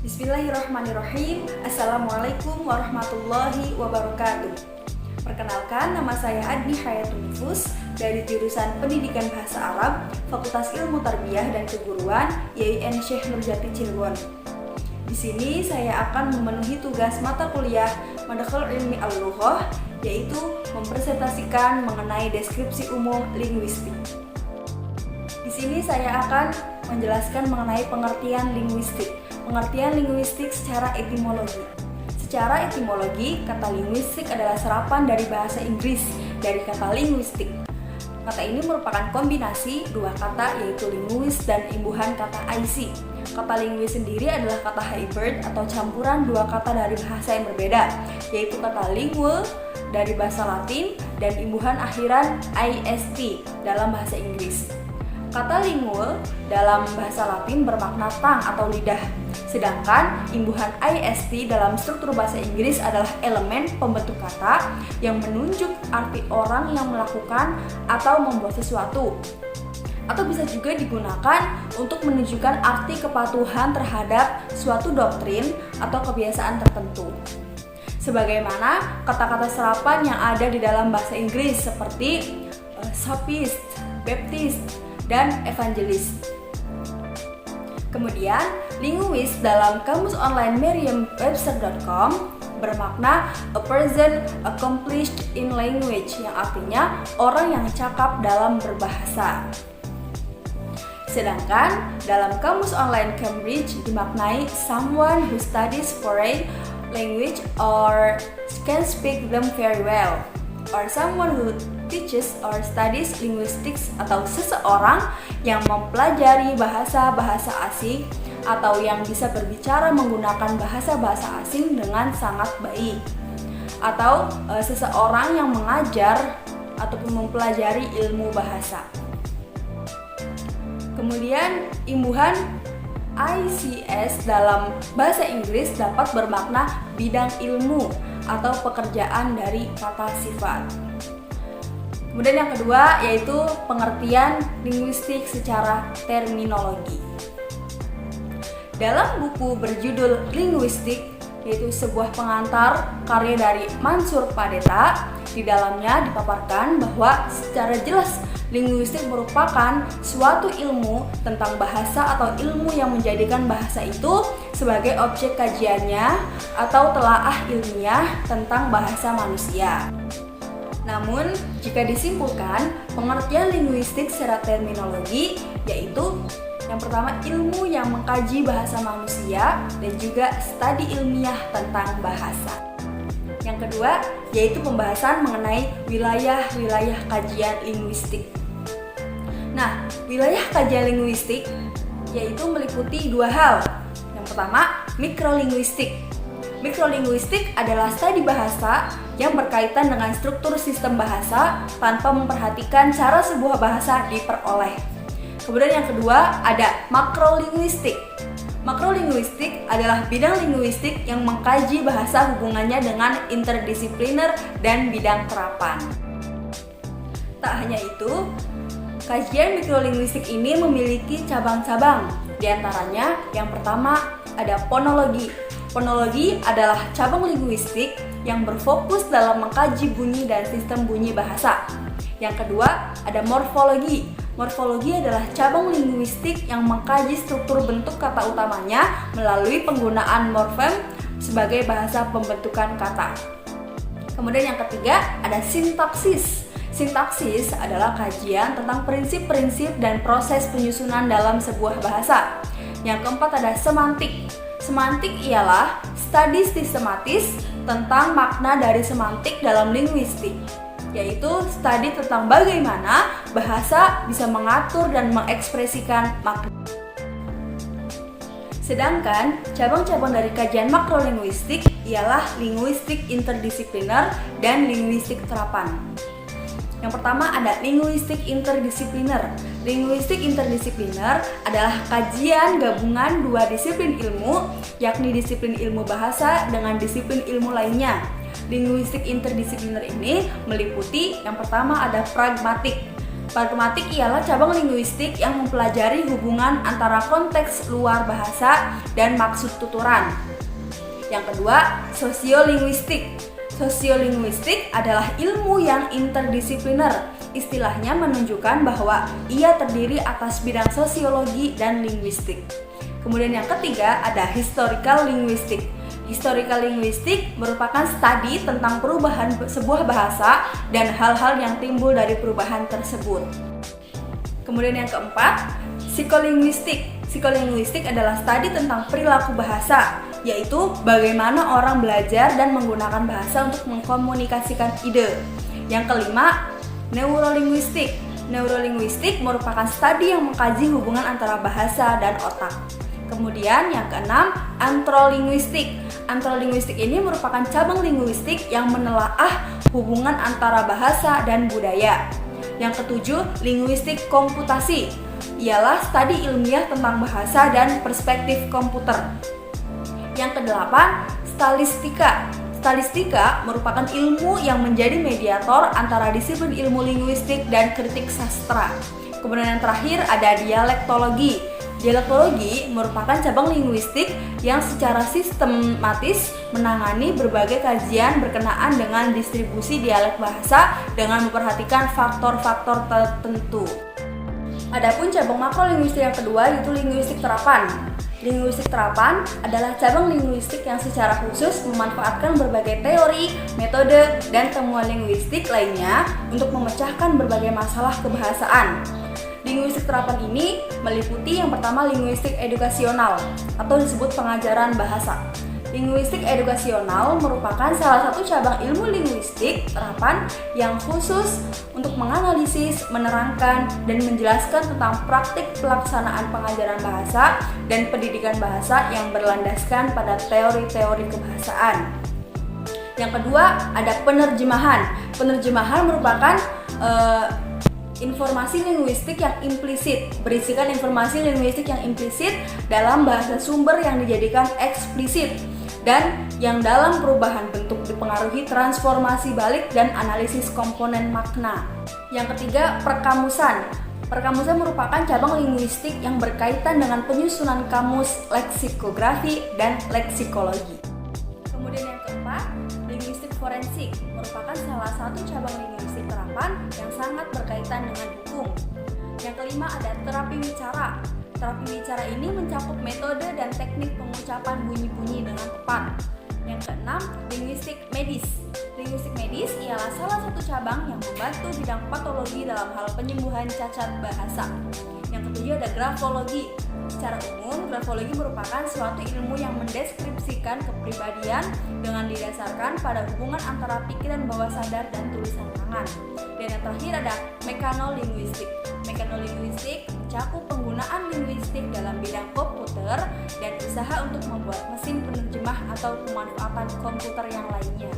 Bismillahirrahmanirrahim. Assalamualaikum warahmatullahi wabarakatuh. Perkenalkan, nama saya Adni Hayatun Nifus dari jurusan Pendidikan Bahasa Arab, Fakultas Ilmu Tarbiyah dan Keguruan, YIN Syekh Nurjati Cirebon. Di sini saya akan memenuhi tugas mata kuliah Madkhal Ilmi Al-Lughah, yaitu mempresentasikan mengenai deskripsi umum linguistik. Di sini saya akan menjelaskan mengenai pengertian linguistik. Pengertian linguistik secara etimologi. Secara etimologi, kata linguistik adalah serapan dari bahasa Inggris dari kata linguistik. Kata ini merupakan kombinasi dua kata, yaitu linguis dan imbuhan kata IC. Kata linguis sendiri adalah kata hybrid atau campuran dua kata dari bahasa yang berbeda, yaitu kata lingue dari bahasa Latin dan imbuhan akhiran IST dalam bahasa Inggris. Kata lingue dalam bahasa Latin bermakna tang atau lidah, sedangkan imbuhan IST dalam struktur bahasa Inggris adalah elemen pembentuk kata yang menunjuk arti orang yang melakukan atau membuat sesuatu, atau bisa juga digunakan untuk menunjukkan arti kepatuhan terhadap suatu doktrin atau kebiasaan tertentu. Sebagaimana kata-kata serapan yang ada di dalam bahasa Inggris seperti sophist, baptist, dan evangelis. Kemudian, linguis dalam kamus online Merriam-Webster.com bermakna a person accomplished in language, yang artinya orang yang cakap dalam berbahasa. Sedangkan dalam kamus online Cambridge dimaknai someone who studies foreign language or can speak them very well, or someone who teaches or studies linguistics, atau seseorang yang mempelajari bahasa-bahasa asing atau yang bisa berbicara menggunakan bahasa-bahasa asing dengan sangat baik, atau seseorang yang mengajar ataupun mempelajari ilmu bahasa. Kemudian imbuhan ICS dalam bahasa Inggris dapat bermakna bidang ilmu atau pekerjaan dari kata sifat. Kemudian yang kedua yaitu pengertian linguistik secara terminologi. Dalam buku berjudul Linguistik, yaitu sebuah pengantar karya dari Mansur Padeta, di dalamnya dipaparkan bahwa secara jelas linguistik merupakan suatu ilmu tentang bahasa atau ilmu yang menjadikan bahasa itu sebagai objek kajiannya atau telaah ilmiah tentang bahasa manusia. Namun, jika disimpulkan, pengertian linguistik secara terminologi yaitu yang pertama, ilmu yang mengkaji bahasa manusia dan juga studi ilmiah tentang bahasa. Yang kedua, yaitu pembahasan mengenai wilayah-wilayah kajian linguistik. Nah, wilayah kajian linguistik yaitu meliputi dua hal. Yang pertama, mikrolinguistik. Mikrolinguistik adalah studi bahasa yang berkaitan dengan struktur sistem bahasa tanpa memperhatikan cara sebuah bahasa diperoleh. Kemudian yang kedua ada makrolinguistik. Makrolinguistik adalah bidang linguistik yang mengkaji bahasa hubungannya dengan interdisipliner dan bidang terapan. Tak hanya itu, kajian mikrolinguistik ini memiliki cabang-cabang. Di antaranya yang pertama ada fonologi. Fonologi adalah cabang linguistik yang berfokus dalam mengkaji bunyi dan sistem bunyi bahasa. Yang kedua, ada morfologi. Morfologi adalah cabang linguistik yang mengkaji struktur bentuk kata utamanya melalui penggunaan morfem sebagai bahasa pembentukan kata. Kemudian yang ketiga, ada sintaksis. Sintaksis adalah kajian tentang prinsip-prinsip dan proses penyusunan dalam sebuah bahasa. Yang keempat ada semantik. Semantik ialah studi sistematis tentang makna dari semantik dalam linguistik, yaitu studi tentang bagaimana bahasa bisa mengatur dan mengekspresikan makna. Sedangkan cabang-cabang dari kajian makrolinguistik ialah linguistik interdisipliner dan linguistik terapan. Yang pertama ada linguistik interdisipliner. Linguistik interdisipliner adalah kajian gabungan dua disiplin ilmu, yakni disiplin ilmu bahasa dengan disiplin ilmu lainnya. Linguistik interdisipliner ini meliputi yang pertama ada pragmatik. Pragmatik ialah cabang linguistik yang mempelajari hubungan antara konteks luar bahasa dan maksud tuturan. Yang kedua, sosiolinguistik. Sosiolinguistik adalah ilmu yang interdisipliner. Istilahnya menunjukkan bahwa ia terdiri atas bidang sosiologi dan linguistik. Kemudian yang ketiga ada historical linguistic. Historical linguistic merupakan studi tentang perubahan sebuah bahasa dan hal-hal yang timbul dari perubahan tersebut. Kemudian yang keempat, psikolinguistik. Psikolinguistik adalah studi tentang perilaku bahasa, yaitu bagaimana orang belajar dan menggunakan bahasa untuk mengkomunikasikan ide. Yang kelima, neurolinguistik. Neurolinguistik merupakan studi yang mengkaji hubungan antara bahasa dan otak. Kemudian yang keenam, antrolinguistik. Antrolinguistik ini merupakan cabang linguistik yang menelaah hubungan antara bahasa dan budaya. Yang ketujuh, linguistik komputasi. Ialah studi ilmiah tentang bahasa dan perspektif komputer. Yang kedelapan, stalistika. Stalistika merupakan ilmu yang menjadi mediator antara disiplin ilmu linguistik dan kritik sastra. Kemudian yang terakhir ada dialektologi. Dialektologi merupakan cabang linguistik yang secara sistematis menangani berbagai kajian berkenaan dengan distribusi dialek bahasa dengan memperhatikan faktor-faktor tertentu. Adapun cabang makrolinguistik yang kedua yaitu linguistik terapan. Linguistik terapan adalah cabang linguistik yang secara khusus memanfaatkan berbagai teori, metode, dan temuan linguistik lainnya untuk memecahkan berbagai masalah kebahasaan. Linguistik terapan ini meliputi yang pertama linguistik edukasional atau disebut pengajaran bahasa. Linguistik edukasional merupakan salah satu cabang ilmu linguistik terapan yang khusus untuk menganalisis, menerangkan, dan menjelaskan tentang praktik pelaksanaan pengajaran bahasa dan pendidikan bahasa yang berlandaskan pada teori-teori kebahasaan. Yang kedua, ada penerjemahan. Penerjemahan merupakan informasi linguistik yang implisit, berisikan informasi linguistik yang implisit dalam bahasa sumber yang dijadikan eksplisit dan yang dalam perubahan bentuk dipengaruhi transformasi balik dan analisis komponen makna. Yang ketiga, perkamusan. Perkamusan merupakan cabang linguistik yang berkaitan dengan penyusunan kamus, leksikografi, dan leksikologi. Kemudian yang keempat, linguistik forensik merupakan salah satu cabang linguistik terapan yang sangat berkaitan dengan hukum. Yang kelima ada terapi wicara. Terapi wicara ini mencakup metode dan teknik pengucapan bunyi-bunyi dengan tepat. Yang keenam, linguistik medis. Linguistik medis ialah salah satu cabang yang membantu bidang patologi dalam hal penyembuhan cacat bahasa. Yang ketujuh ada grafologi. Secara umum, grafologi merupakan suatu ilmu yang mendeskripsikan kepribadian dengan didasarkan pada hubungan antara pikiran bawah sadar dan tulisan tangan. Dan yang terakhir ada mekanolinguistik. Mekanolinguistik mencakup penggunaan linguistik dalam bidang komputer dan usaha untuk membuat mesin penerjemah atau pemanfaatan komputer yang lainnya.